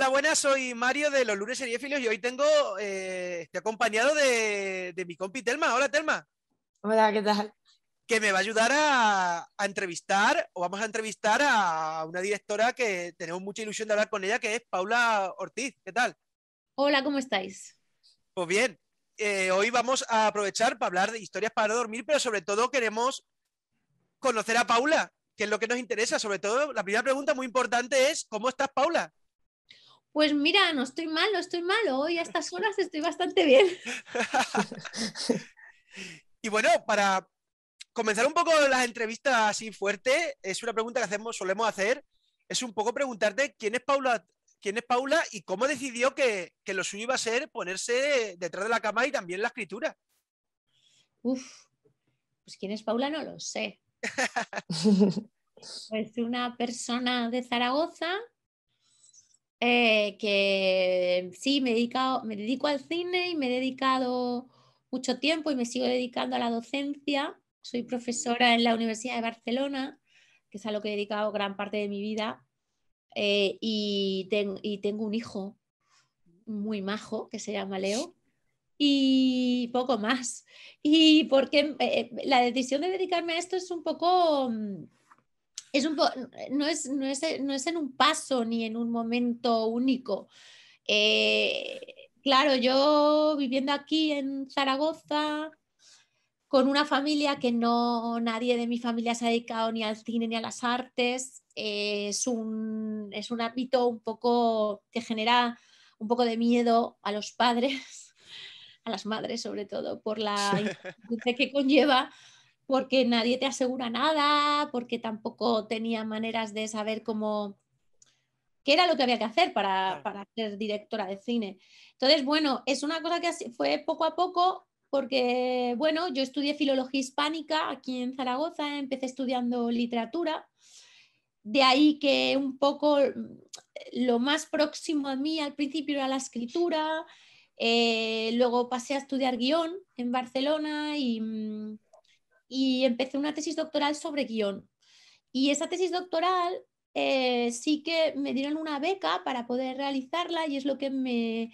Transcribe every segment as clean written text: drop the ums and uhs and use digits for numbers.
Hola, buenas, soy Mario de los lunes seriéfilos y hoy estoy acompañado de mi compi Telma. Hola, Telma, Hola, ¿qué tal? que me va a ayudar a entrevistar, o vamos a entrevistar a una directora que tenemos mucha ilusión de hablar con ella, que es Paula Ortiz. ¿Qué tal? Hola, ¿cómo estáis? Pues bien, hoy vamos a aprovechar para hablar de historias para dormir, pero sobre todo queremos conocer a Paula, que es lo que nos interesa. Sobre todo, la primera pregunta muy importante es, ¿cómo estás, Paula? Pues mira, no estoy mal, no estoy mal. Hoy a estas horas estoy bastante bien. Y bueno, para comenzar un poco las entrevistas así fuerte, es una pregunta que solemos hacer, es un poco preguntarte quién es Paula y cómo decidió que lo suyo iba a ser ponerse detrás de la cama y también la escritura. Uf, pues quién es Paula no lo sé. Es una persona de Zaragoza que sí, me dedico al cine y me he dedicado mucho tiempo y me sigo dedicando a la docencia. Soy profesora en la Universidad de Barcelona, que es a lo que he dedicado gran parte de mi vida, y tengo un hijo muy majo que se llama Leo. Y poco más. Y porque la decisión de dedicarme a esto es un poco, no es en un paso ni en un momento único. Claro, yo viviendo aquí en Zaragoza, con una familia que no, nadie de mi familia se ha dedicado ni al cine ni a las artes, es un ámbito un poco que genera un poco de miedo a los padres, a las madres sobre todo, por la incertidumbre que conlleva, porque nadie te asegura nada, porque tampoco tenía maneras de saber qué era lo que había que hacer para ser directora de cine. Entonces, bueno, es una cosa que fue poco a poco, porque, bueno, yo estudié filología hispánica aquí en Zaragoza, empecé estudiando literatura, de ahí que un poco lo más próximo a mí al principio era la escritura, luego pasé a estudiar guión en Barcelona y empecé una tesis doctoral sobre guión. Y esa tesis doctoral sí que me dieron una beca para poder realizarla y es lo que me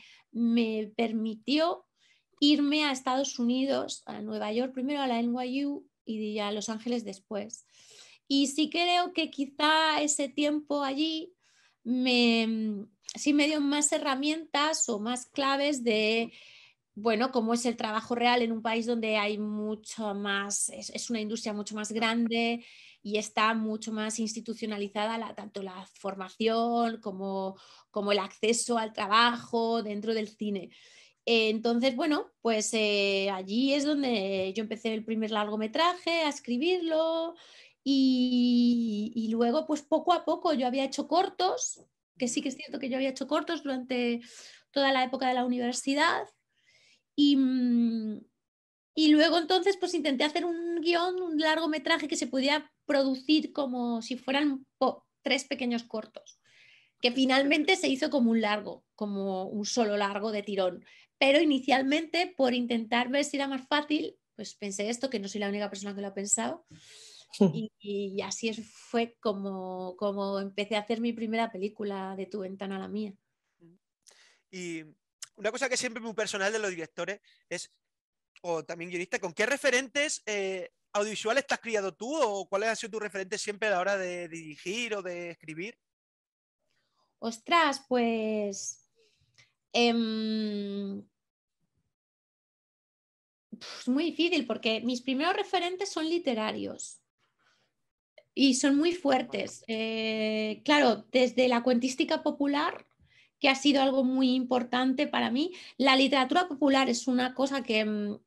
permitió irme a Estados Unidos, a Nueva York primero, a la NYU y a Los Ángeles después. Y sí creo que quizá ese tiempo allí sí me dio más herramientas o más claves de, bueno, cómo es el trabajo real en un país donde hay mucho más, es una industria mucho más grande y está mucho más institucionalizada tanto la formación como el acceso al trabajo dentro del cine. Entonces, bueno, pues allí es donde yo empecé el primer largometraje, a escribirlo y luego, pues poco a poco yo había hecho cortos, que sí que es cierto que yo había hecho cortos durante toda la época de la universidad y, y luego entonces pues intenté hacer un guión, un largometraje que se pudiera producir como si fueran tres pequeños cortos, que finalmente se hizo como un largo, como un solo largo de tirón. Pero inicialmente, por intentar ver si era más fácil, pues pensé esto, que no soy la única persona que lo ha pensado. Y así fue como empecé a hacer mi primera película de Tu ventana a la mía. Y una cosa que siempre es muy personal de los directores es, o también guionistas, ¿con qué referentes audiovisuales te has criado tú o cuáles han sido tus referentes siempre a la hora de dirigir o de escribir? Ostras, pues es muy difícil porque mis primeros referentes son literarios y son muy fuertes. Claro, desde la cuentística popular, que ha sido algo muy importante para mí, la literatura popular es una cosa que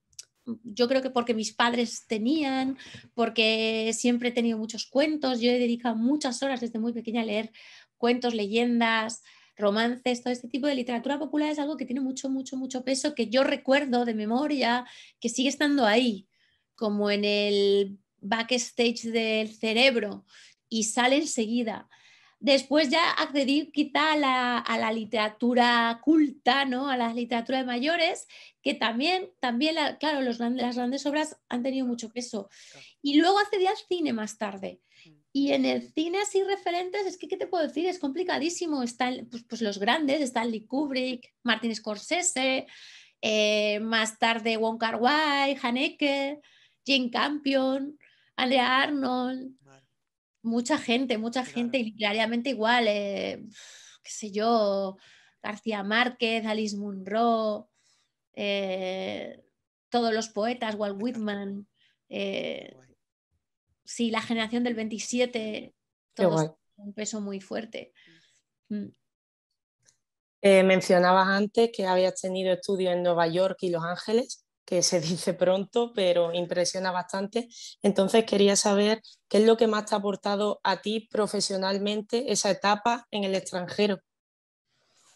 yo creo que porque mis padres tenían, porque siempre he tenido muchos cuentos, yo he dedicado muchas horas desde muy pequeña a leer cuentos, leyendas, romances, todo este tipo de literatura popular es algo que tiene mucho, mucho, mucho peso, que yo recuerdo de memoria, que sigue estando ahí, como en el backstage del cerebro y sale enseguida. Después ya accedí quizá a la literatura culta, ¿no? A la literatura de mayores, que también claro, las grandes obras han tenido mucho peso. Y luego accedí al cine más tarde. Y en el cine así referentes, es que, ¿qué te puedo decir? Es complicadísimo. Están pues los grandes, Stanley Kubrick, Martin Scorsese, más tarde Wong Kar-wai, Haneke, Jane Campion, Andrea Arnold, Vale, mucha gente, claro. y literariamente igual, qué sé yo, García Márquez, Alice Munro, eh, todos los poetas, Walt Whitman, Qué eh, guay. sí, la generación del 27, Qué todos guay. un peso muy fuerte. Mm. Mencionabas antes que habías tenido estudios en Nueva York y Los Ángeles, que se dice pronto, pero impresiona bastante. Entonces quería saber qué es lo que más te ha aportado a ti profesionalmente esa etapa en el extranjero.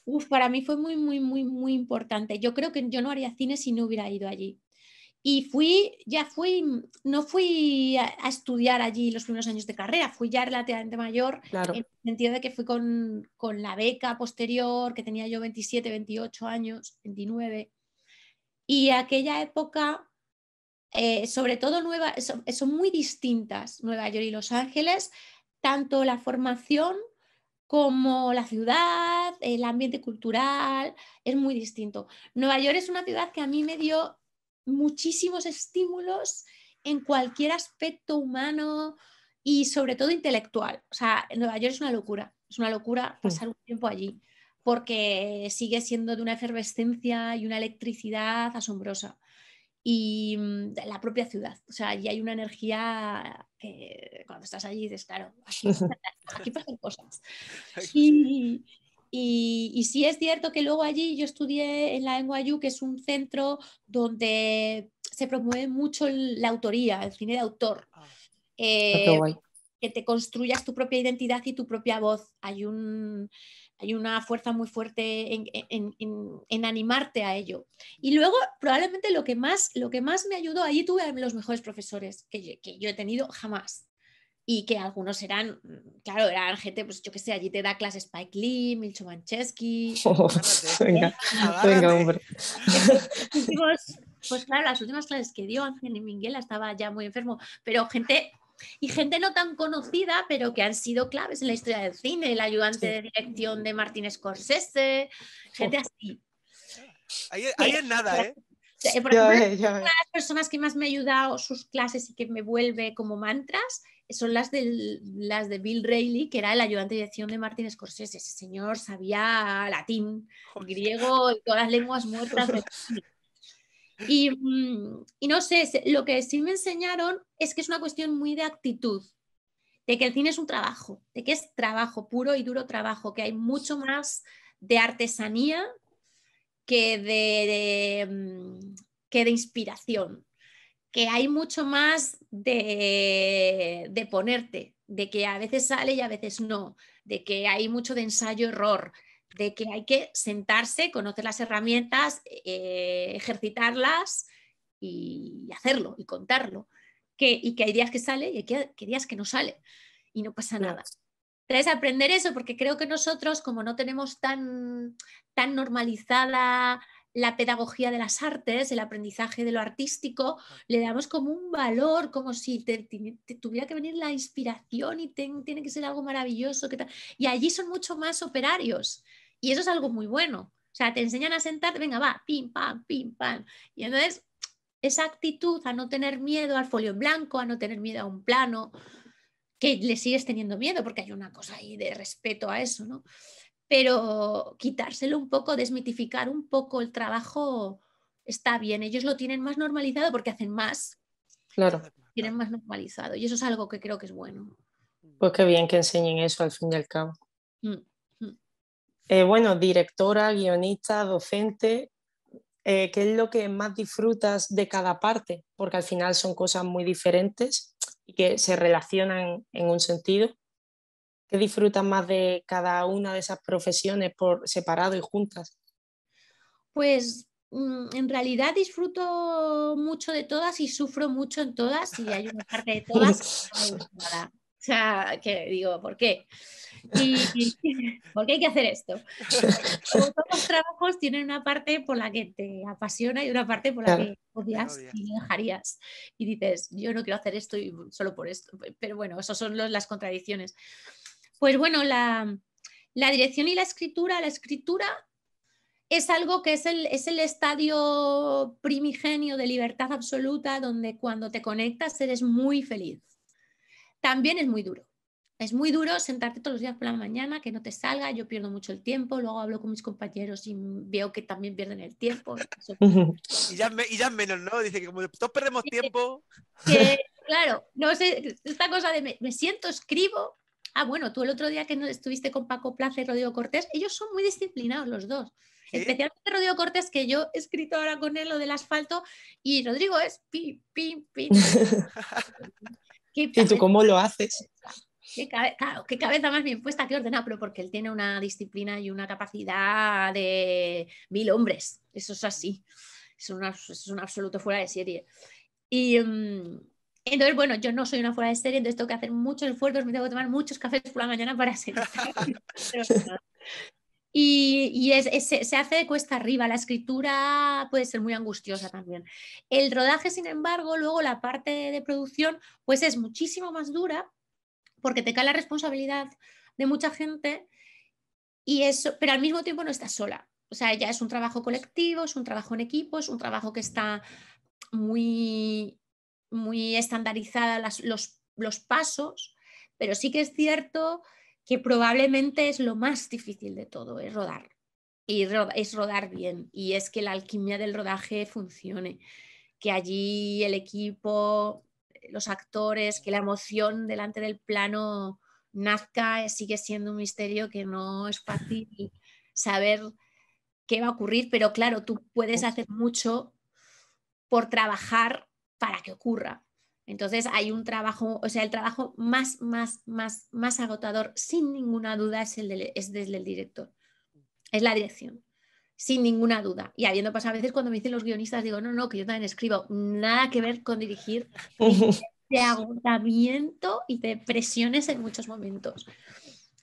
Uf, para mí fue muy, muy, muy, muy importante. Yo creo que yo no haría cine si no hubiera ido allí. Y no fui a estudiar allí los primeros años de carrera, fui ya relativamente mayor, Claro. en el sentido de que fui con la beca posterior, que tenía yo 27, 28 años, 29. Y aquella época, sobre todo son muy distintas Nueva York y Los Ángeles, tanto la formación como la ciudad, el ambiente cultural, es muy distinto. Nueva York es una ciudad que a mí me dio muchísimos estímulos en cualquier aspecto humano y sobre todo intelectual. O sea, Nueva York es una locura pasar un tiempo allí, porque sigue siendo de una efervescencia y una electricidad asombrosa. Y la propia ciudad, o sea, allí hay una energía que cuando estás allí dices, claro, aquí pasan cosas. Y, y sí es cierto que luego allí yo estudié en la NYU, que es un centro donde se promueve mucho la autoría, el cine de autor. Ah, Qué Eh, guay. que te construyas tu propia identidad y tu propia voz. Hay una fuerza muy fuerte en animarte a ello. Y luego, probablemente lo que más me ayudó, allí tuve los mejores profesores que yo he tenido jamás. Y que algunos eran, claro, eran gente, pues yo qué sé, allí te da clases Spike Lee, Milcho Manchesky. agárrate, Venga, venga, agárrate. hombre. Pues claro, las últimas clases que dio Anthony Minghella estaba ya muy enfermo, pero gente no tan conocida, pero que han sido claves en la historia del cine, el ayudante Sí. de dirección de Martin Scorsese, gente así. Ahí es nada, ¿eh? Por Ya ejemplo, ves, ya una de ves. las personas que más me ha ayudado sus clases y que me vuelve como mantras son las de Bill Reilly, que era el ayudante de dirección de Martin Scorsese. Ese señor sabía latín, griego y todas las lenguas muertas del cine. Y no sé, lo que sí me enseñaron es que es una cuestión muy de actitud, de que el cine es un trabajo, de que es trabajo, puro y duro trabajo, que hay mucho más de artesanía que que de inspiración, que hay mucho más de ponerte, de que a veces sale y a veces no, de que hay mucho de ensayo-error, de que hay que sentarse, conocer las herramientas, ejercitarlas y hacerlo y contarlo. Y que hay días que sale y hay que días que no sale y no pasa Claro. nada. Entonces, aprender eso, porque creo que nosotros, como no tenemos tan normalizada la pedagogía de las artes, el aprendizaje de lo artístico, le damos como un valor, como si te tuviera que venir la inspiración y tiene que ser algo maravilloso. Y allí son mucho más operarios. Y eso es algo muy bueno. O sea, te enseñan a sentarte, venga, va, pim, pam, pim, pam. Y entonces, esa actitud a no tener miedo al folio en blanco, a no tener miedo a un plano, que le sigues teniendo miedo porque hay una cosa ahí de respeto a eso, ¿no? Pero quitárselo un poco, desmitificar un poco el trabajo está bien. Ellos lo tienen más normalizado porque hacen más, Claro. tienen más normalizado y eso es algo que creo que es bueno. Pues qué bien que enseñen eso al fin y al cabo. Mm, mm. Bueno, directora, guionista, docente, ¿qué es lo que más disfrutas de cada parte? Porque al final son cosas muy diferentes y que se relacionan en un sentido. ¿Qué disfrutas más de cada una de esas profesiones por separado y juntas? Pues en realidad disfruto mucho de todas y sufro mucho en todas y hay una parte de todas que no me gusta nada. O sea, que digo, ¿por qué? ¿Por qué hay que hacer esto? Somos trabajos tienen una parte por la que te apasiona y una parte por la Claro. que odias y no dejarías. Y dices, yo no quiero hacer esto y solo por esto. Pero bueno, esas son las contradicciones. Pues bueno, la dirección y la escritura es algo que es el estadio primigenio de libertad absoluta, donde cuando te conectas eres muy feliz. También es muy duro. Es muy duro sentarte todos los días por la mañana, que no te salga. Yo pierdo mucho el tiempo, luego hablo con mis compañeros y veo que también pierden el tiempo. Y ya es menos, ¿no? Dice que como todos perdemos tiempo. Que, claro, no sé, esta cosa de me siento, escribo. Ah, bueno, tú el otro día que no estuviste con Paco Plaza y Rodrigo Cortés, ellos son muy disciplinados los dos. ¿Sí? Especialmente Rodrigo Cortés, que yo he escrito ahora con él lo del asfalto, y Rodrigo es pim, pim, pim. ¿Y tú cómo lo haces? Claro, qué cabeza más bien puesta, qué ordenada, pero porque él tiene una disciplina y una capacidad de 1000 hombres. Eso es así. Es un absoluto fuera de serie. Y entonces, bueno, yo no soy una fuera de serie, entonces tengo que hacer muchos esfuerzos, me tengo que tomar muchos cafés por la mañana para sentar. Y se hace de cuesta arriba. La escritura puede ser muy angustiosa también. El rodaje, sin embargo, luego la parte de producción, pues es muchísimo más dura porque te cae la responsabilidad de mucha gente y eso, pero al mismo tiempo no estás sola. O sea, ya es un trabajo colectivo, es un trabajo en equipo, es un trabajo que está muy, muy estandarizada los pasos, pero sí que es cierto que probablemente es lo más difícil de todo, es rodar. Y es rodar bien. Y es que la alquimia del rodaje funcione. Que allí el equipo, los actores, que la emoción delante del plano nazca, sigue siendo un misterio que no es fácil saber qué va a ocurrir, pero claro, tú puedes hacer mucho por trabajar para que ocurra. Entonces hay un trabajo, o sea, el trabajo más agotador, sin ninguna duda, es desde el director, es la dirección, sin ninguna duda. Y habiendo pasado a veces cuando me dicen los guionistas, digo, no, que yo también escribo, nada que ver con dirigir, de agotamiento y de presiones en muchos momentos.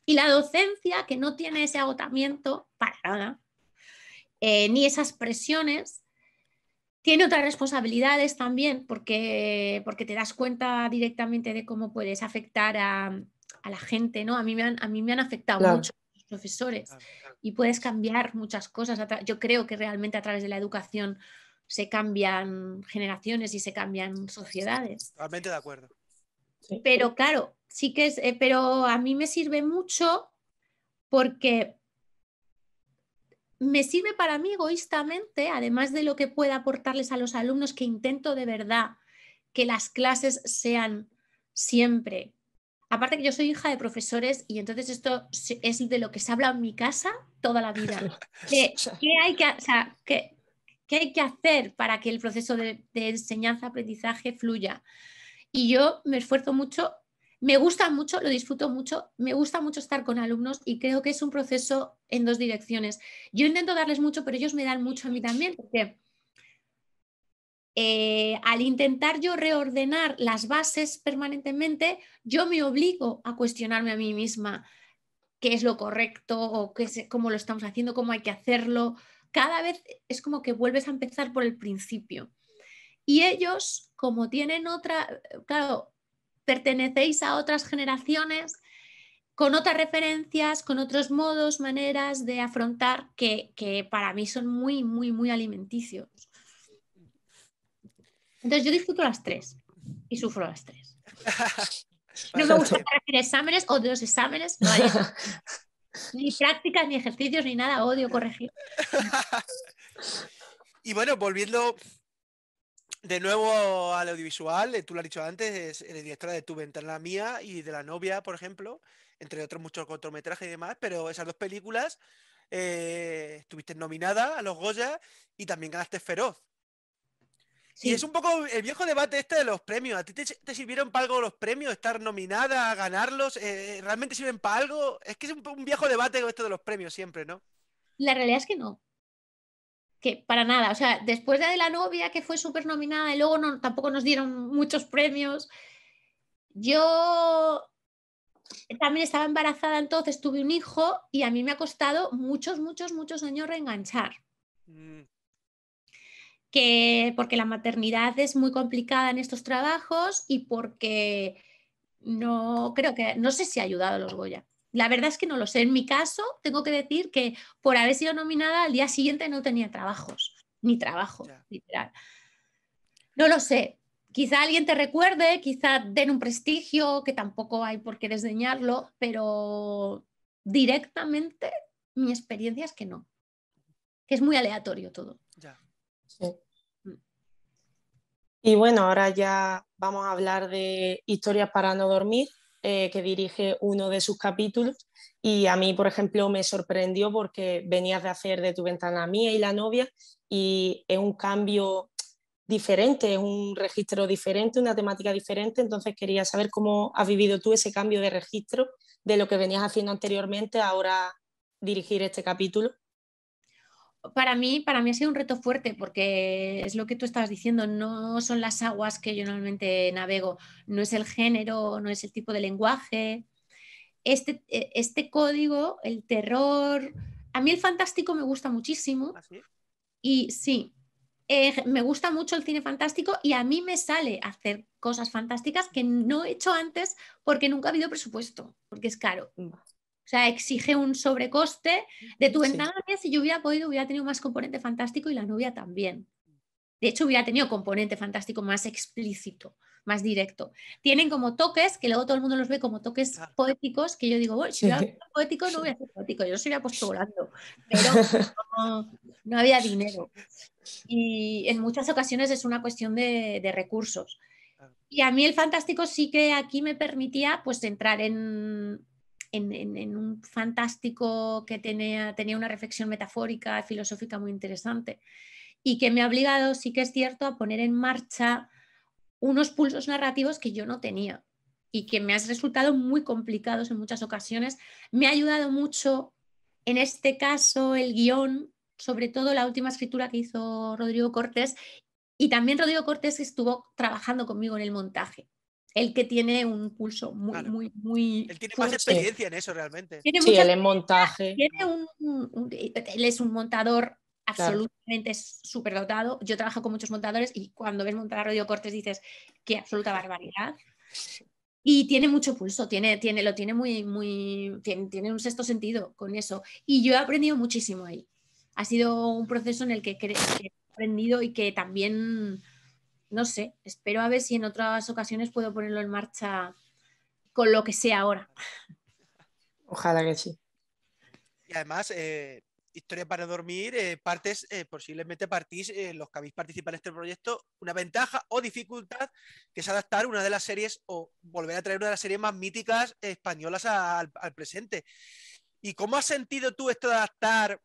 Y la docencia, que no tiene ese agotamiento para nada, ni esas presiones, tiene otras responsabilidades también, porque te das cuenta directamente de cómo puedes afectar a la gente, ¿no? A mí me han afectado Claro. mucho los profesores y puedes cambiar muchas cosas. Yo creo que realmente a través de la educación se cambian generaciones y se cambian sociedades. Totalmente de acuerdo. Sí. Pero claro, sí que es, pero a mí me sirve mucho porque me sirve para mí egoístamente, además de lo que pueda aportarles a los alumnos, que intento de verdad que las clases sean siempre. Aparte que yo soy hija de profesores y entonces esto es de lo que se habla en mi casa toda la vida. ¿Qué hay que, o sea, qué hay que hacer para que el proceso de enseñanza-aprendizaje fluya? Y yo me esfuerzo mucho, me gusta mucho, lo disfruto mucho, me gusta mucho estar con alumnos y creo que es un proceso en dos direcciones. Yo intento darles mucho, pero ellos me dan mucho a mí también, porque al intentar yo reordenar las bases permanentemente, yo me obligo a cuestionarme a mí misma qué es lo correcto o cómo lo estamos haciendo, cómo hay que hacerlo. Cada vez es como que vuelves a empezar por el principio. Y ellos, como tienen claro, pertenecéis a otras generaciones con otras referencias, con otros modos, maneras de afrontar que para mí son muy, muy, muy alimenticios. Entonces yo disfruto las tres y sufro las tres. No me gusta hacer exámenes, odio los exámenes, no hay ni prácticas, ni ejercicios, ni nada, odio corregir. Y bueno, volviendo de nuevo al audiovisual, tú lo has dicho antes, eres directora de Tu Ventana Mía y de La Novia, por ejemplo, entre otros muchos cortometrajes y demás, pero esas dos películas estuviste nominada a los Goya y también ganaste Feroz. Sí. Y es un poco el viejo debate de los premios. ¿A ti te sirvieron para algo los premios? ¿Estar nominada, ganarlos? ¿Realmente sirven para algo? Es que es un viejo debate esto de los premios siempre, ¿no? La realidad es que no. Que para nada. O sea, después de La Novia, que fue súper nominada y luego tampoco nos dieron muchos premios, yo también estaba embarazada, entonces tuve un hijo y a mí me ha costado muchos años reenganchar. Porque la maternidad es muy complicada en estos trabajos y porque no sé si ha ayudado a los Goya. La verdad es que no lo sé. En mi caso, tengo que decir que por haber sido nominada, al día siguiente no tenía ni trabajo, literal. No lo sé. Quizá alguien te recuerde, quizá den un prestigio, que tampoco hay por qué desdeñarlo, pero directamente mi experiencia es que no. Que es muy aleatorio todo. Ya. Sí. Y bueno, ahora ya vamos a hablar de Historias para no dormir, que dirige uno de sus capítulos. Y a mí, por ejemplo, me sorprendió porque venías de hacer De tu ventana a mía y La novia, y es un cambio diferente, es un registro diferente, una temática diferente. Entonces quería saber cómo has vivido tú ese cambio de registro de lo que venías haciendo anteriormente, ahora dirigir este capítulo. Para mí ha sido un reto fuerte porque es lo que tú estabas diciendo, no son las aguas que yo normalmente navego, no es el género, no es el tipo de lenguaje. Este código, el terror, a mí el fantástico me gusta muchísimo. ¿Ah, sí? Y sí, me gusta mucho el cine fantástico y a mí me sale hacer cosas fantásticas que no he hecho antes porque nunca ha habido presupuesto, porque es caro. O sea, exige un sobrecoste. De tu ventana, si yo hubiera podido, hubiera tenido más componente fantástico y La novia también. De hecho, hubiera tenido componente fantástico más explícito, más directo. Tienen como toques, que luego todo el mundo los ve como toques poéticos, que yo digo, bueno, si hubiera sido poético, no voy a ser poético, yo se hubiera puesto volando. Pero no había dinero. Y en muchas ocasiones es una cuestión de recursos. Y a mí el fantástico sí que aquí me permitía pues entrar en un fantástico que tenía una reflexión metafórica, filosófica muy interesante y que me ha obligado, sí que es cierto, a poner en marcha unos pulsos narrativos que yo no tenía y que me han resultado muy complicados en muchas ocasiones. Me ha ayudado mucho, en este caso, el guión, sobre todo la última escritura que hizo Rodrigo Cortés, y también Rodrigo Cortés estuvo trabajando conmigo en el montaje. Él que tiene un pulso muy Él tiene más fuerte. experiencia en eso realmente. Tiene Sí, mucha él es montaje. él es un montador absolutamente súper dotado. Yo trabajo con muchos montadores y cuando ves montar a Rodrigo Cortés dices qué absoluta barbaridad. Y tiene mucho pulso, tiene un sexto sentido con eso. Y yo he aprendido muchísimo ahí. Ha sido un proceso en el que he aprendido y que también, no sé, espero a ver si en otras ocasiones puedo ponerlo en marcha con lo que sé ahora. Ojalá que sí. Y además, Historia para dormir, posiblemente partís, los que habéis participado en este proyecto, una ventaja o dificultad que es adaptar una de las series o volver a traer una de las series más míticas españolas al presente. ¿Y cómo has sentido tú esto de adaptar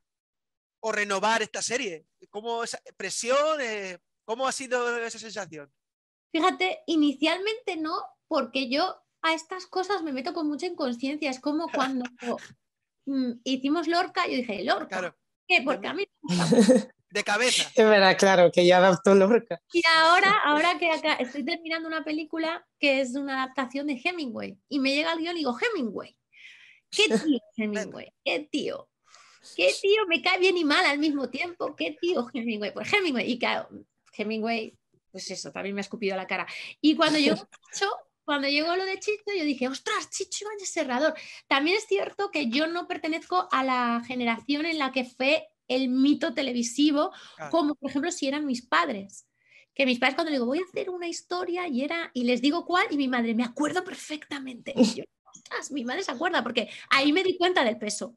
o renovar esta serie? ¿Cómo esa presión? ¿Cómo ha sido esa sensación? Fíjate, inicialmente no, porque yo a estas cosas me meto con mucha inconsciencia. Es como cuando hicimos Lorca, yo dije, ¿Lorca? Claro. ¿Qué? Porque a mí me gusta mucho. De cabeza. Es verdad, claro, que ya adaptó Lorca. Y ahora que acá estoy terminando una película que es una adaptación de Hemingway, y me llega el guión y digo, Hemingway, ¿qué tío Hemingway? ¿Qué tío? ¿Qué tío? Me cae bien y mal al mismo tiempo. ¿Qué tío Hemingway? Pues Hemingway. Y claro, Hemingway, pues eso, también me ha escupido la cara. Y cuando llegó lo de Chicho, yo dije, ostras, Chicho Ibáñez Serrador. También es cierto que yo no pertenezco a la generación en la que fue el mito televisivo, como por ejemplo si eran mis padres. Que mis padres cuando les digo, voy a hacer una historia y les digo cuál, y mi madre, me acuerdo perfectamente. Y yo, ostras, mi madre se acuerda, porque ahí me di cuenta del peso.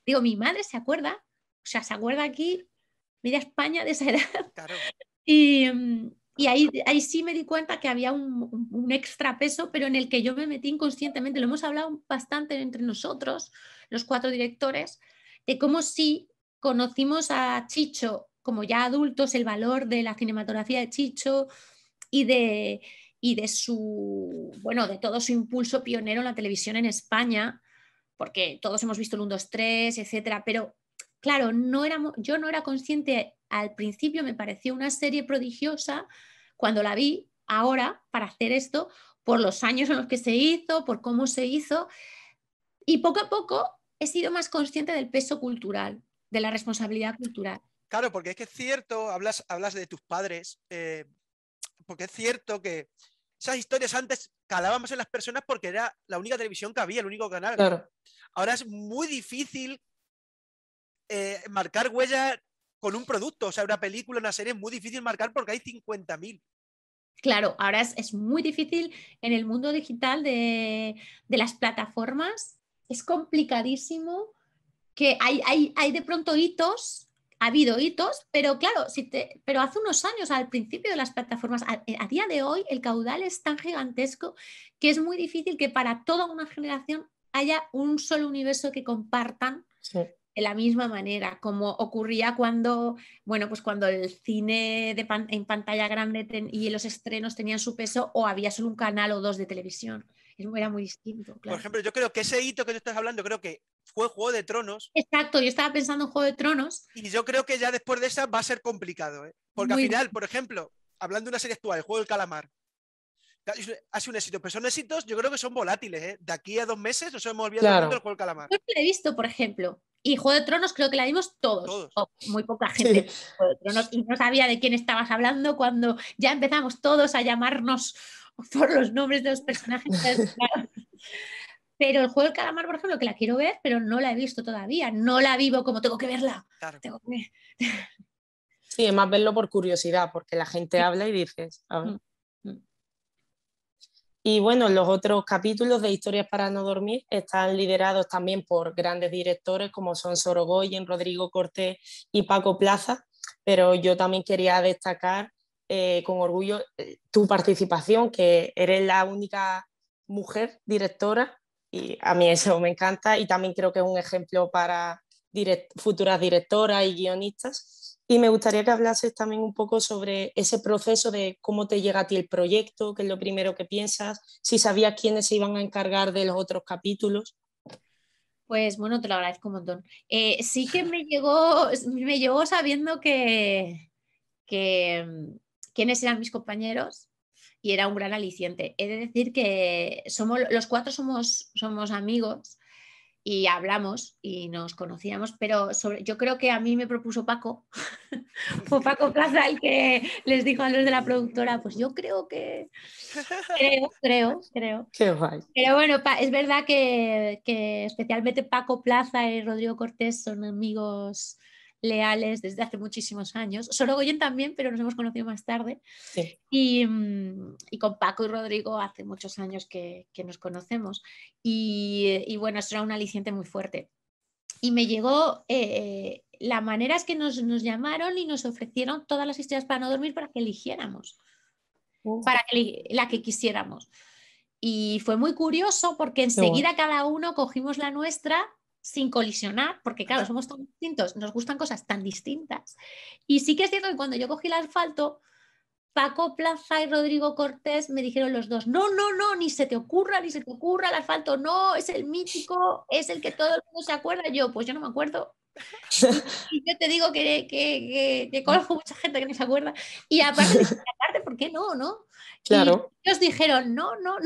Digo, mi madre se acuerda, o sea, se acuerda aquí, media España de esa edad. Claro. Y ahí sí me di cuenta que había un extra peso, pero en el que yo me metí inconscientemente. Lo hemos hablado bastante entre nosotros, los 4 directores, de cómo sí conocimos a Chicho como ya adultos, el valor de la cinematografía de Chicho y de de todo su impulso pionero en la televisión en España, porque todos hemos visto el 1, 2, 3, etcétera, pero claro, yo no era consciente al principio, me pareció una serie prodigiosa cuando la vi ahora para hacer esto, por los años en los que se hizo, por cómo se hizo, y poco a poco he sido más consciente del peso cultural, de la responsabilidad cultural. Claro, porque es que es cierto, hablas de tus padres, porque es cierto que esas historias antes calaban más en las personas porque era la única televisión que había, el único canal. Claro. Ahora es muy difícil marcar huella con un producto, o sea, una película, una serie, es muy difícil marcar porque hay 50.000. Claro, ahora es muy difícil en el mundo digital de las plataformas, es complicadísimo, que hay de pronto hitos, ha habido hitos, pero claro, pero hace unos años, al principio de las plataformas, a día de hoy el caudal es tan gigantesco que es muy difícil que para toda una generación haya un solo universo que compartan. Sí. De la misma manera, como ocurría cuando, bueno, pues cuando el cine en pantalla grande y los estrenos tenían su peso o había solo un canal o dos de televisión. Era muy distinto, claro. Por ejemplo, yo creo que ese hito que tú estás hablando, creo que fue Juego de Tronos. Exacto, yo estaba pensando en Juego de Tronos. Y yo creo que ya después de esa va a ser complicado, ¿eh? Porque al final, por ejemplo, hablando de una serie actual, el Juego del Calamar, ha sido un éxito, pero son éxitos, yo creo que son volátiles, ¿eh? De aquí a 2 meses nos hemos olvidado del mundo del Juego del Calamar. Yo la he visto, por ejemplo, y Juego de Tronos creo que la vimos todos. O muy poca gente. Sí. Juego de Tronos, y no sabía de quién estabas hablando cuando ya empezamos todos a llamarnos por los nombres de los personajes. Pero el Juego del Calamar, por ejemplo, que la quiero ver, pero no la he visto todavía. No la vivo como tengo que verla. Claro. Sí, es más verlo por curiosidad, porque la gente habla y dices, a ver. Y bueno, los otros capítulos de Historias para no dormir están liderados también por grandes directores como son Sorogoyen, Rodrigo Cortés y Paco Plaza, pero yo también quería destacar con orgullo tu participación, que eres la única mujer directora y a mí eso me encanta y también creo que es un ejemplo para futuras directoras y guionistas. Y me gustaría que hablases también un poco sobre ese proceso de cómo te llega a ti el proyecto, qué es lo primero que piensas, si sabías quiénes se iban a encargar de los otros capítulos. Pues bueno, te lo agradezco un montón. Sí que me llegó sabiendo que quiénes eran mis compañeros y era un gran aliciente. He de decir que los cuatro somos amigos y hablamos y nos conocíamos, pero yo creo que a mí me propuso Paco, fue Paco Plaza el que les dijo a los de la productora, pues yo creo que, creo. Qué guay. Pero bueno, es verdad que especialmente Paco Plaza y Rodrigo Cortés son amigos leales desde hace muchísimos años. Sorogoyen también, pero nos hemos conocido más tarde. Sí. Y con Paco y Rodrigo hace muchos años que nos conocemos. Y bueno, eso era un aliciente muy fuerte. Y me llegó, la manera es que nos llamaron y nos ofrecieron todas las historias para no dormir para que eligiéramos, para la que quisiéramos. Y fue muy curioso porque enseguida cada uno cogimos la nuestra sin colisionar, porque claro, somos tan distintos, nos gustan cosas tan distintas. Y sí que es cierto que cuando yo cogí el asfalto, Paco Plaza y Rodrigo Cortés me dijeron los dos, no, ni se te ocurra, el asfalto no, es el mítico, es el que todo el mundo se acuerda. Yo, pues yo no me acuerdo. Y yo te digo que conozco mucha gente que no se acuerda. Y aparte, ¿por qué no? Claro. Y ellos dijeron, no. No,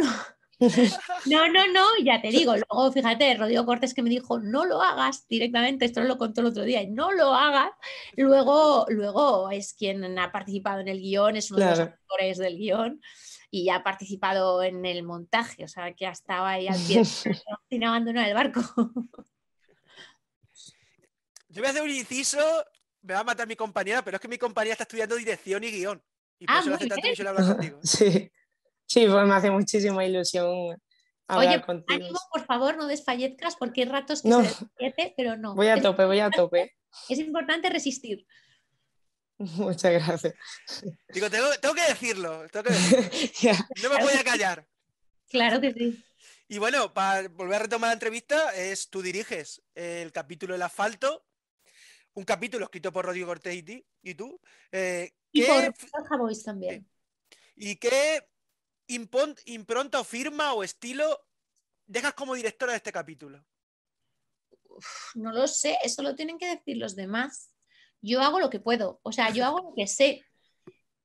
ya te digo, luego fíjate, Rodrigo Cortés que me dijo, no lo hagas directamente, esto lo contó el otro día, no lo hagas, luego es quien ha participado en el guión, es uno de los actores del guión y ha participado en el montaje, o sea, que ha estado ahí al pie sin abandonar el barco. Yo voy a hacer un inciso, me va a matar mi compañera, pero es que mi compañera está estudiando dirección y guión. Y por eso le hace tanta ilusión hablar contigo. Sí, pues me hace muchísima ilusión hablar contigo. Ánimo, por favor, no desfallezcas porque hay ratos que se desfallece, pero no. Voy a tope. Es importante resistir. Muchas gracias. Digo, tengo que decirlo. No me voy a callar. Claro que sí. Y bueno, para volver a retomar la entrevista, tú diriges el capítulo El asfalto, un capítulo escrito por Rodrigo Cortés y tú. Y por Borja Boix también. ¿Y qué impronta o firma o estilo dejas como directora de este capítulo? No lo sé, eso lo tienen que decir los demás. Yo hago lo que puedo, o sea, yo hago lo que sé.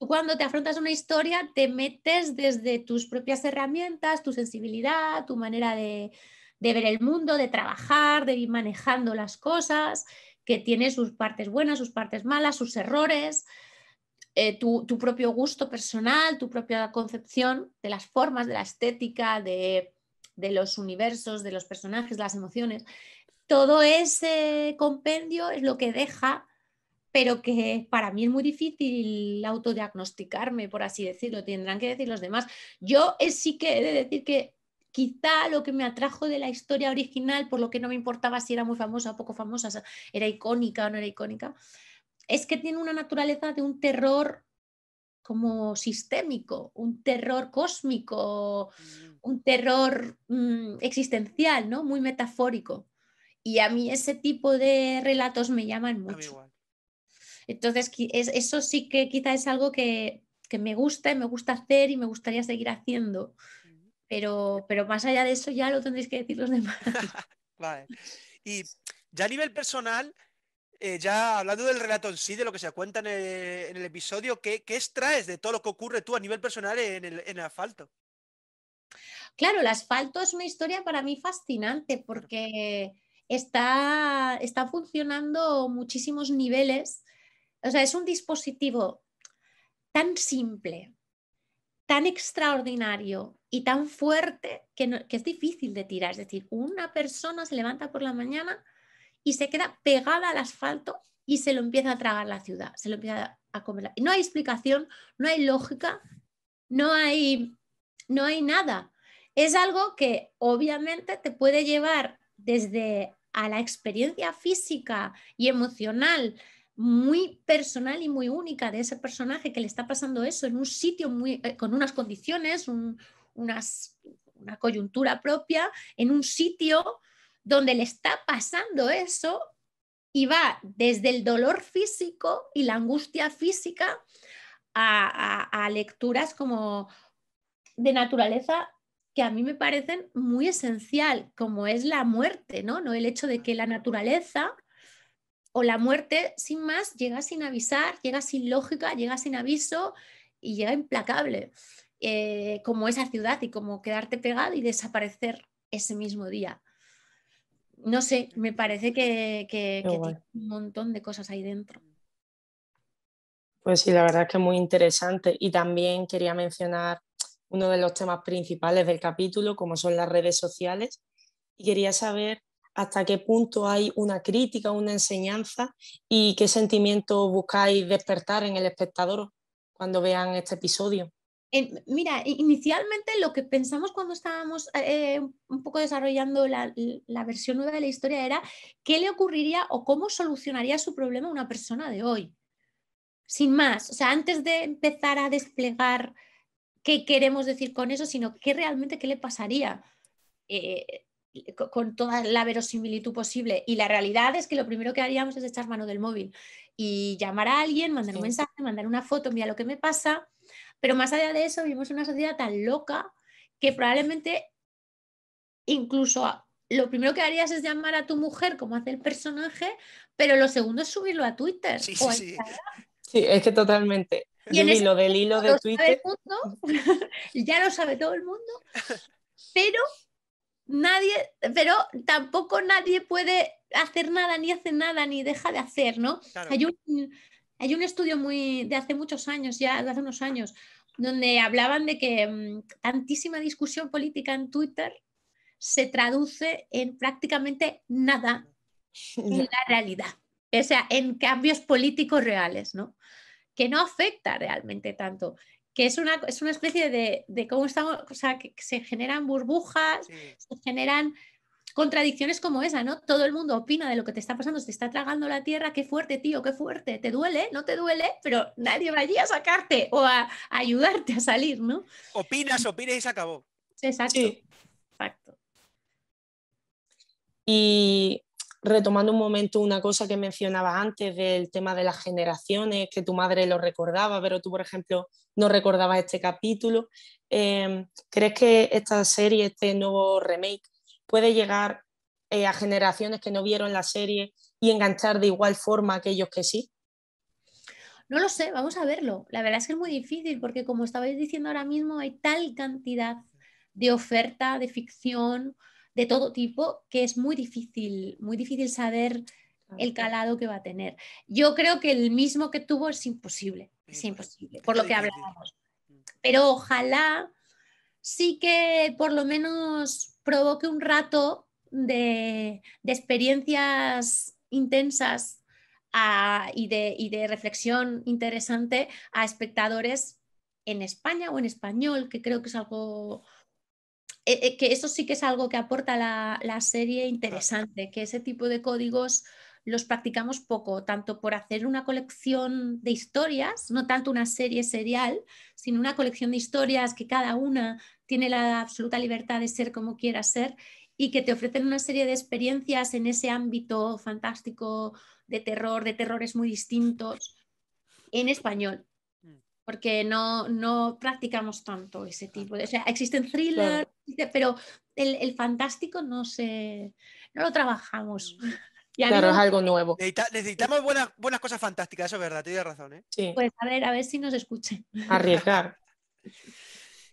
Tú cuando te afrontas a una historia te metes desde tus propias herramientas, tu sensibilidad, tu manera de ver el mundo, de trabajar, de ir manejando las cosas, que tiene sus partes buenas, sus partes malas, sus errores, tu propio gusto personal, tu propia concepción de las formas, de la estética, de los universos, de los personajes, de las emociones. Todo ese compendio es lo que deja, pero que para mí es muy difícil autodiagnosticarme, por así decirlo, tendrán que decir los demás. Yo sí que he de decir que quizá lo que me atrajo de la historia original, por lo que no me importaba si era muy famosa o poco famosa, era icónica o no era icónica, es que tiene una naturaleza de un terror como sistémico, un terror cósmico, un terror existencial, ¿no? Muy metafórico. Y a mí ese tipo de relatos me llaman A mí mucho. igual. Entonces, eso sí que quizá es algo que me gusta y me gusta hacer y me gustaría seguir haciendo. Pero más allá de eso ya lo tendréis que decir los demás. Vale. Y ya a nivel personal, ya hablando del relato en sí, de lo que se cuenta en el episodio, ¿qué extraes de todo lo que ocurre tú a nivel personal en el asfalto? Claro, el asfalto es una historia para mí fascinante Claro. porque está funcionando muchísimos niveles. O sea, es un dispositivo tan simple, tan extraordinario y tan fuerte que es difícil de tirar. Es decir, una persona se levanta por la mañana y se queda pegada al asfalto y se lo empieza a tragar la ciudad, se lo empieza a comer. No hay explicación, no hay lógica, no hay, no hay nada. Es algo que obviamente te puede llevar desde a la experiencia física y emocional muy personal y muy única de ese personaje que le está pasando eso en un sitio con unas condiciones, una coyuntura propia, en un sitio donde le está pasando eso y va desde el dolor físico y la angustia física a lecturas como de naturaleza que a mí me parecen muy esencial, como es la muerte, ¿no? No el hecho de que la naturaleza o la muerte, sin más, llega sin avisar, llega sin lógica, llega sin aviso y llega implacable, como esa ciudad y como quedarte pegado y desaparecer ese mismo día. No sé, me parece que tiene un montón de cosas ahí dentro. Pues sí, la verdad es que es muy interesante. Y también quería mencionar uno de los temas principales del capítulo, como son las redes sociales. Y quería saber hasta qué punto hay una crítica, una enseñanza y qué sentimiento buscáis despertar en el espectador cuando vean este episodio. Mira, inicialmente lo que pensamos cuando estábamos un poco desarrollando la versión nueva de la historia era qué le ocurriría o cómo solucionaría su problema una persona de hoy. Sin más, o sea, antes de empezar a desplegar qué queremos decir con eso, sino qué realmente qué le pasaría eh, con toda la verosimilitud posible. Y la realidad es que lo primero que haríamos es echar mano del móvil y llamar a alguien, mandar un mensaje, mandar una foto, mira lo que me pasa. Pero más allá de eso, vivimos una sociedad tan loca que probablemente incluso lo primero que harías es llamar a tu mujer como hace el personaje, pero lo segundo es subirlo a Twitter Sí, o sí, a sí. Instagram. Sí, es que totalmente. Y Yo en vi ese lo del hilo momento de lo sabe el Twitter. mundo, ya lo sabe todo el mundo, pero nadie, pero tampoco nadie puede hacer nada, ni hace nada, ni deja de hacer, ¿no? Claro. Hay un estudio de hace muchos años, ya de hace unos años, donde hablaban de que tantísima discusión política en Twitter se traduce en prácticamente nada en Ya. la realidad. O sea, en cambios políticos reales, ¿no? Que no afecta realmente tanto. Que es una especie de cómo estamos, o sea, que se generan burbujas, Sí. se generan contradicciones como esa, ¿no? Todo el mundo opina de lo que te está pasando, se te está tragando la tierra, qué fuerte, tío, qué fuerte, te duele, no te duele, pero nadie va allí a sacarte o a ayudarte a salir, ¿no? Opinas y se acabó. Exacto, Sí. exacto. Y retomando un momento una cosa que mencionabas antes del tema de las generaciones, que tu madre lo recordaba, pero tú, por ejemplo, no recordabas este capítulo. ¿Crees que esta serie, este nuevo remake, puede llegar a generaciones que no vieron la serie y enganchar de igual forma a aquellos que sí? No lo sé, vamos a verlo. La verdad es que es muy difícil porque como estabais diciendo ahora mismo, hay tal cantidad de oferta, de ficción, de todo tipo, que es muy difícil saber el calado que va a tener. Yo creo que el mismo que tuvo es imposible, por lo que hablábamos. Pero ojalá sí que por lo menos provoque un rato de experiencias intensas y de reflexión interesante a espectadores en España o en español, que creo que es algo, que eso sí que es algo que aporta la serie interesante, que ese tipo de códigos los practicamos poco, tanto por hacer una colección de historias, no tanto una serie serial, sino una colección de historias que cada una tiene la absoluta libertad de ser como quiera ser y que te ofrecen una serie de experiencias en ese ámbito fantástico de terrores muy distintos en español, porque no practicamos tanto ese tipo de... O sea, existen thrillers, pero el fantástico no lo trabajamos. Y Claro, es algo nuevo. Necesitamos buenas cosas fantásticas, eso es verdad, tienes razón, ¿eh? Sí. Pues a ver si nos escuchen. Arriesgar.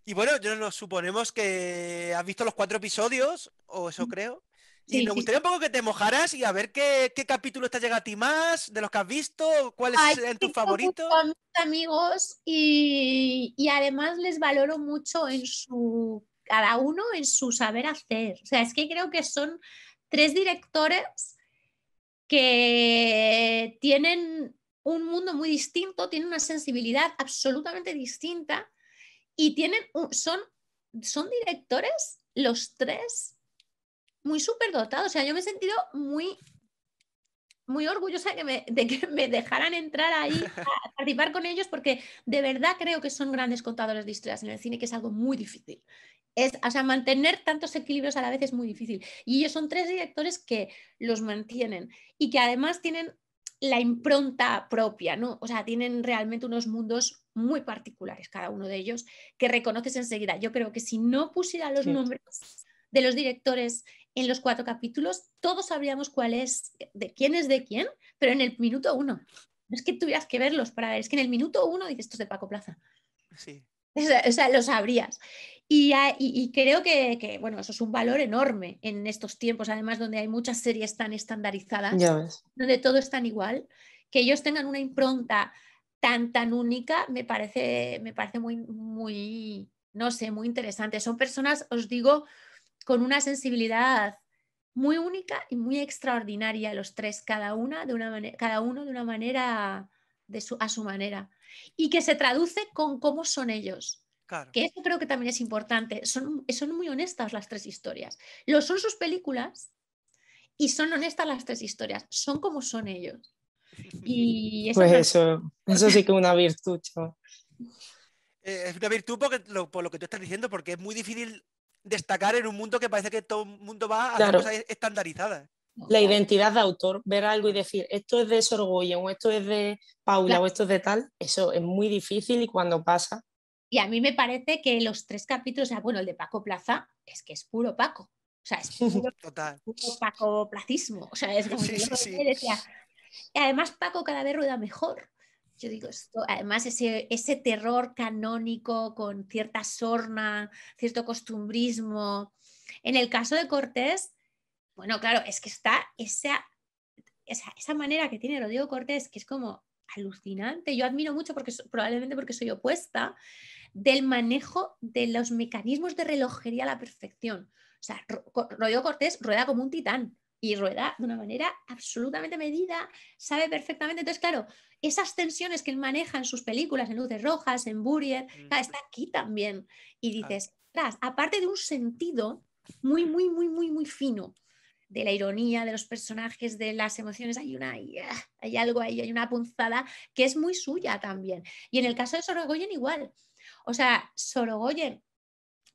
Y bueno, yo nos suponemos que has visto los 4 episodios, o eso creo. Y Sí, me sí. gustaría un poco que te mojaras y a ver qué capítulo te llega a ti más, de los que has visto, cuáles Ay, son tus tengo mucho favoritos. a mis amigos y además les valoro mucho cada uno en su saber hacer. O sea, es que creo que son 3 directores que tienen un mundo muy distinto, tienen una sensibilidad absolutamente distinta y son directores los 3 muy superdotados. O sea, yo me he sentido muy orgullosa de que me dejaran entrar ahí a participar con ellos porque de verdad creo que son grandes contadores de historias en el cine, que es algo muy difícil. O sea, mantener tantos equilibrios a la vez es muy difícil. Y ellos son 3 directores que los mantienen y que además tienen la impronta propia, ¿no? O sea, tienen realmente unos mundos muy particulares, cada uno de ellos, que reconoces enseguida. Yo creo que si no pusiera los nombres de los directores en los 4 capítulos, todos sabríamos quién es de quién, pero en el minuto 1. No es que tuvieras que verlos para ver, es que en el minuto 1 dices, esto es de Paco Plaza. Sí. O sea, lo sabrías. Y creo que, bueno, eso es un valor enorme en estos tiempos, además donde hay muchas series tan estandarizadas, Ya ves. donde todo es tan igual, que ellos tengan una impronta tan única, me parece muy, no sé, muy interesante. Son personas, os digo, con una sensibilidad muy única y muy extraordinaria, los 3, cada uno de una manera, a su manera. Y que se traduce con cómo son ellos. Claro. Que eso creo que también es importante. Son muy honestas las 3 historias. Lo son sus películas y son honestas las 3 historias. Son como son ellos. Y eso Pues para eso sí que es una virtud, chaval. Es una virtud por lo que tú estás diciendo, porque es muy difícil destacar en un mundo que parece que todo el mundo va a hacer Claro. cosas estandarizadas. La identidad de autor, ver algo y decir, esto es de Sorgoyen, o esto es de Paula, Claro. o esto es de tal, eso es muy difícil y cuando pasa. Y a mí me parece que los 3 capítulos, o sea, bueno, el de Paco Plaza es que es puro Paco. O sea, es Total. puro Paco placismo. O sea, es como Sí, yo sí, lo sí. veía y decía. Y además, Paco cada vez rueda mejor. Yo digo esto, además ese terror canónico con cierta sorna, cierto costumbrismo. En el caso de Cortés, bueno, claro, es que está esa manera que tiene Rodrigo Cortés, que es como alucinante. Yo admiro mucho, probablemente porque soy opuesta, del manejo de los mecanismos de relojería a la perfección. O sea, Rodrigo Cortés rueda como un titán y rueda de una manera absolutamente medida, sabe perfectamente. Entonces, claro, esas tensiones que él maneja en sus películas, en Luces Rojas, en Buried, está aquí también. Y dices, aparte de un sentido muy fino de la ironía, de los personajes, de las emociones, hay algo ahí, hay una punzada que es muy suya también. Y en el caso de Sorogoyen igual. O sea, Sorogoyen,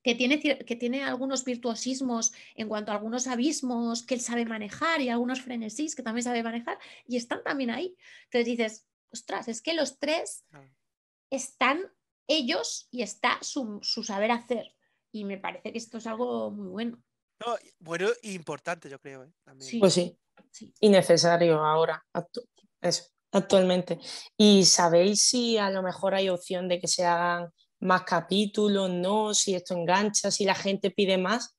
que tiene algunos virtuosismos en cuanto a algunos abismos que él sabe manejar y algunos frenesís que también sabe manejar, y están también ahí. Entonces dices, ostras, es que los 3 están ellos y está su saber hacer. Y me parece que esto es algo muy bueno. No, bueno e importante, yo creo, también. Sí, Pues sí, sí. innecesario ahora. Eso. actualmente. ¿Y sabéis si a lo mejor hay opción de que se hagan más capítulos, no? Si esto engancha, si la gente pide más.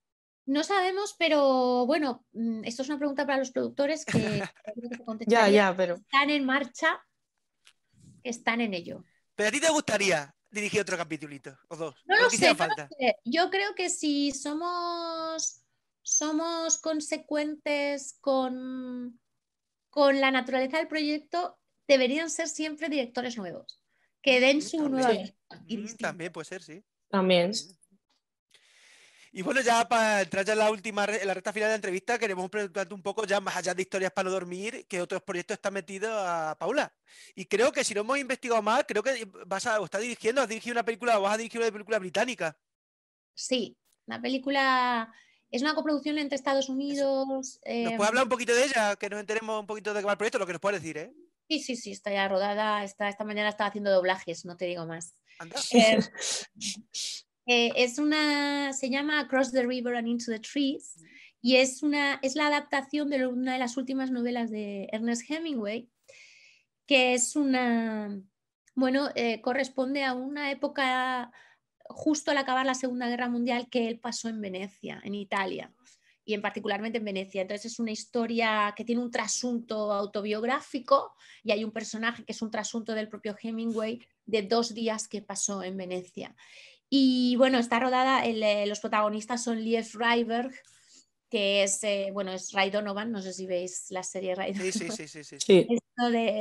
No sabemos, pero bueno, esto es una pregunta para los productores que creo que te Ya, contestaría. ya, pero Están en marcha, están en ello. ¿Pero a ti te gustaría dirigir otro capítulito o dos? No ¿O no lo que sé, hiciera no lo falta? sé. Yo creo que si somos consecuentes con la naturaleza del proyecto, deberían ser siempre directores nuevos, que den su nueva También. sí, visión y También distinta. puede ser, sí. también. Y bueno, ya para entrar ya en la última, en la recta final de la entrevista, queremos preguntarte un poco ya más allá de historias para no dormir, qué otros proyectos están metidos a Paula. Y creo que si no hemos investigado más, creo que o estás dirigiendo, has dirigido una película, o vas a dirigir una película británica. Sí, la película es una coproducción entre Estados Eso. Unidos. ¿Nos puedes hablar un poquito de ella? Que nos enteremos un poquito de qué va el proyecto, lo que nos puedes decir, ¿eh? Sí, sí, sí, está ya rodada. Esta mañana estaba haciendo doblajes, no te digo más. Anda. Eh, se llama Across the River and Into the Trees y es la adaptación de una de las últimas novelas de Ernest Hemingway, que es corresponde a una época justo al acabar la Segunda Guerra Mundial que él pasó en Venecia, en Italia, y particularmente en Venecia. Entonces es una historia que tiene un trasunto autobiográfico y hay un personaje que es un trasunto del propio Hemingway de 2 días que pasó en Venecia. Y bueno, está rodada, los protagonistas son Liev Schreiber, que es Ray Donovan, no sé si veis la serie Ray Sí, Donovan. sí, sí, sí, sí, sí. Sí,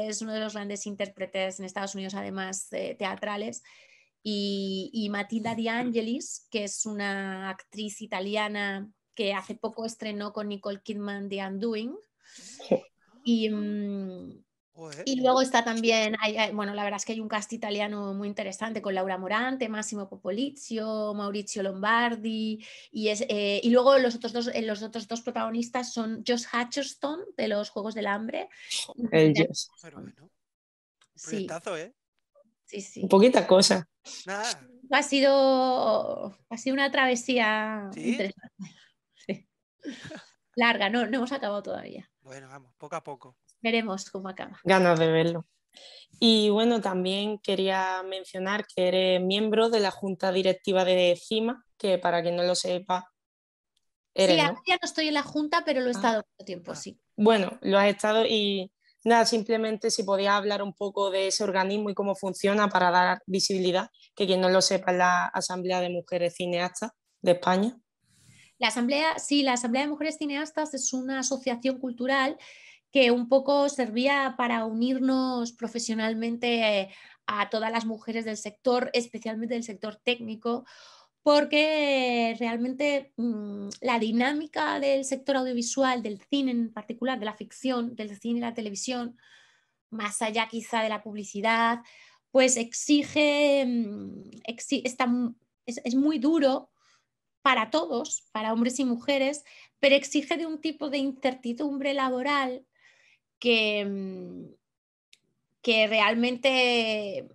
Es uno de los grandes intérpretes en Estados Unidos, además teatrales. Y Matilda De Angelis, que es una actriz italiana que hace poco estrenó con Nicole Kidman The Undoing. Y, Joder. y luego está también, bueno, la verdad es que hay un cast italiano muy interesante con Laura Morante, Massimo Popolizio, Maurizio Lombardi, y luego los otros dos protagonistas son Josh Hutcherson de los Juegos del Hambre y el Dan Yes. Pero Ashton. bueno, Sí, proyectazo, ¿eh? sí, sí. Poquita cosa. Nada. Ha sido una travesía ¿Sí? interesante. Sí. Larga, no hemos acabado todavía. Bueno, vamos, poco a poco. Veremos cómo acaba. Ganas de verlo. Y bueno, también quería mencionar que eres miembro de la junta directiva de CIMA, que para quien no lo sepa, Sí, eres, ahora ¿no? ya no estoy en la junta, pero lo he Ah, estado mucho tiempo, Ah, sí. bueno, lo has estado y nada, simplemente si podías hablar un poco de ese organismo y cómo funciona para dar visibilidad, que quien no lo sepa es la Asamblea de Mujeres Cineastas de España. La Asamblea de Mujeres Cineastas es una asociación cultural que un poco servía para unirnos profesionalmente a todas las mujeres del sector, especialmente del sector técnico, porque realmente la dinámica del sector audiovisual, del cine en particular, de la ficción, del cine y la televisión, más allá quizá de la publicidad, pues exige, es muy duro para todos, para hombres y mujeres, pero exige de un tipo de incertidumbre laboral que, que realmente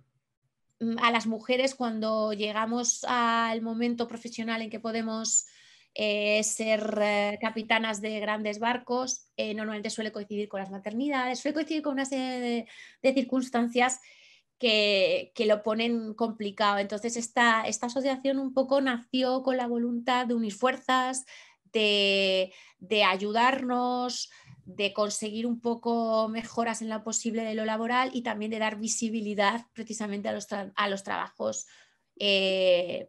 a las mujeres cuando llegamos al momento profesional en que podemos ser capitanas de grandes barcos, normalmente suele coincidir con las maternidades, suele coincidir con una serie de circunstancias que lo ponen complicado. Entonces, esta asociación un poco nació con la voluntad de unir fuerzas, de ayudarnos, de conseguir un poco mejoras en lo posible de lo laboral y también de dar visibilidad precisamente a los trabajos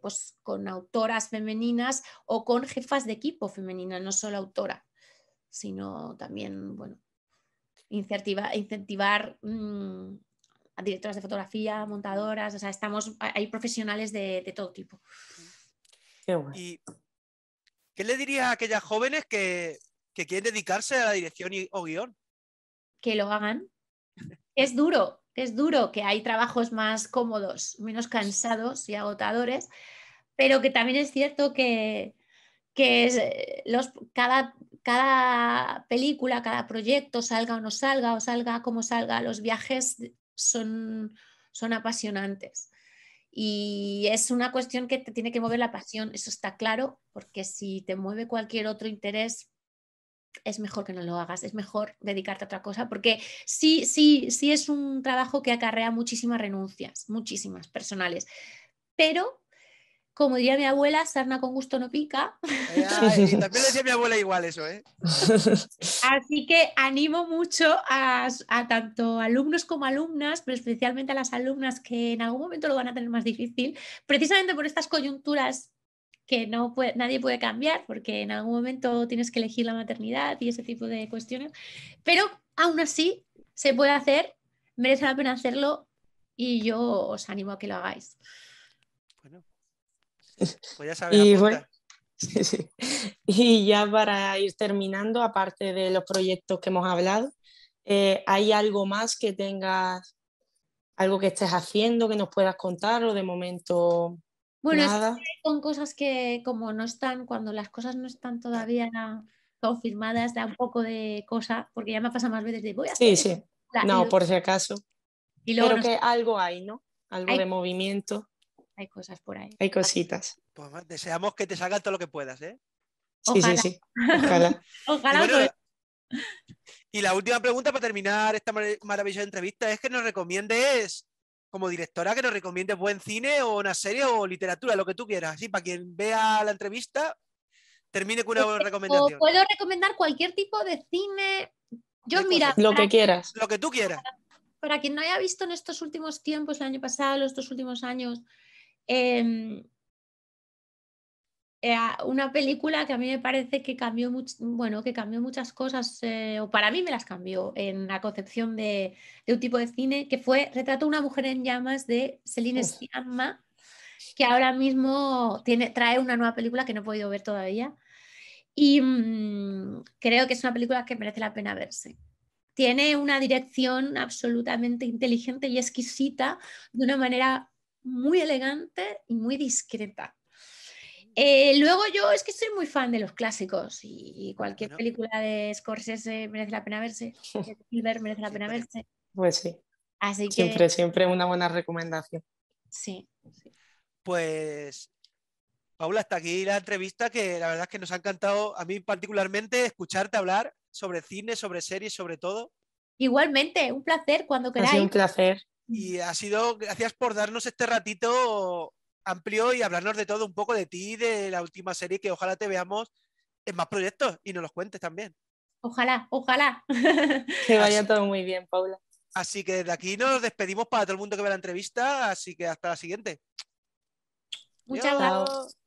pues con autoras femeninas o con jefas de equipo femeninas, no solo autora, sino también, bueno, incentivar a directoras de fotografía, montadoras, o sea, hay profesionales de todo tipo. Qué bueno. ¿y qué le dirías a aquellas jóvenes que quieren dedicarse a la dirección o guión? Que lo hagan. Es duro, que hay trabajos más cómodos, menos cansados y agotadores, pero que también es cierto que cada película, cada proyecto, salga o salga como salga, los viajes son apasionantes. Y es una cuestión que te tiene que mover la pasión, eso está claro, porque si te mueve cualquier otro interés, es mejor que no lo hagas, es mejor dedicarte a otra cosa, porque sí es un trabajo que acarrea muchísimas renuncias, muchísimas personales, pero como diría mi abuela, sarna con gusto no pica. Ay, también le decía a mi abuela igual eso, ¿eh? Así que animo mucho a tanto alumnos como alumnas, pero especialmente a las alumnas que en algún momento lo van a tener más difícil, precisamente por estas coyunturas que nadie puede cambiar, porque en algún momento tienes que elegir la maternidad y ese tipo de cuestiones, pero aún así se puede hacer, merece la pena hacerlo y yo os animo a que lo hagáis. Bueno, pues ya sabes, Y apunta. bueno, sí. Y ya para ir terminando, aparte de los proyectos que hemos hablado, ¿hay algo más que tengas, algo que estés haciendo que nos puedas contar o de momento Bueno, es que nada? con cosas que como no están, cuando las cosas no están todavía confirmadas, da un poco de cosa, porque ya me pasa más veces de voy a Sí, hacer sí. esta, No, por si acaso. y luego Pero no sé, que algo hay, ¿no? Algo hay, de movimiento, hay cosas por ahí. hay cositas. Pues deseamos que te salga todo lo que puedas, ¿eh? Sí, sí, Ojalá. sí. Ojalá. Y Ojalá bueno, os lo- y la última pregunta para terminar esta maravillosa entrevista es que nos recomiendes, como directora, que nos recomiendes buen cine o una serie o literatura, lo que tú quieras. Así, para quien vea la entrevista, termine con una buena o recomendación. puedo recomendar cualquier tipo de cine. Yo, ¿Qué mira, cosa? Lo que quieras. Lo que tú quieras. para quien no haya visto en estos últimos tiempos, el año pasado, los 2 últimos años, em, una película que a mí me parece que cambió bueno, que cambió muchas cosas, o para mí me las cambió en la concepción de un tipo de cine, que fue Retrato a una mujer en llamas de Celine Sciamma, que ahora mismo trae una nueva película que no he podido ver todavía. Y creo que es una película que merece la pena verse. Tiene una dirección absolutamente inteligente y exquisita, de una manera muy elegante y muy discreta. Luego yo es que soy muy fan de los clásicos y cualquier Bueno, película de Scorsese merece la pena verse, de Spielberg merece la pena siempre. verse. Pues sí, Así que siempre, siempre una buena recomendación. sí. Pues, Paula, hasta aquí la entrevista, que la verdad es que nos ha encantado a mí particularmente escucharte hablar sobre cine, sobre series, sobre todo. Igualmente, un placer cuando Ha sido queráis. un placer. Y ha sido, gracias por darnos este ratito amplio y hablarnos de todo, un poco de ti, de la última serie, que ojalá te veamos en más proyectos y nos los cuentes también. Ojalá, ojalá. Que Así, vaya todo muy bien, Paula. así que desde aquí nos despedimos para todo el mundo que ve la entrevista, así que hasta la siguiente. Muchas gracias. Adiós. Chao.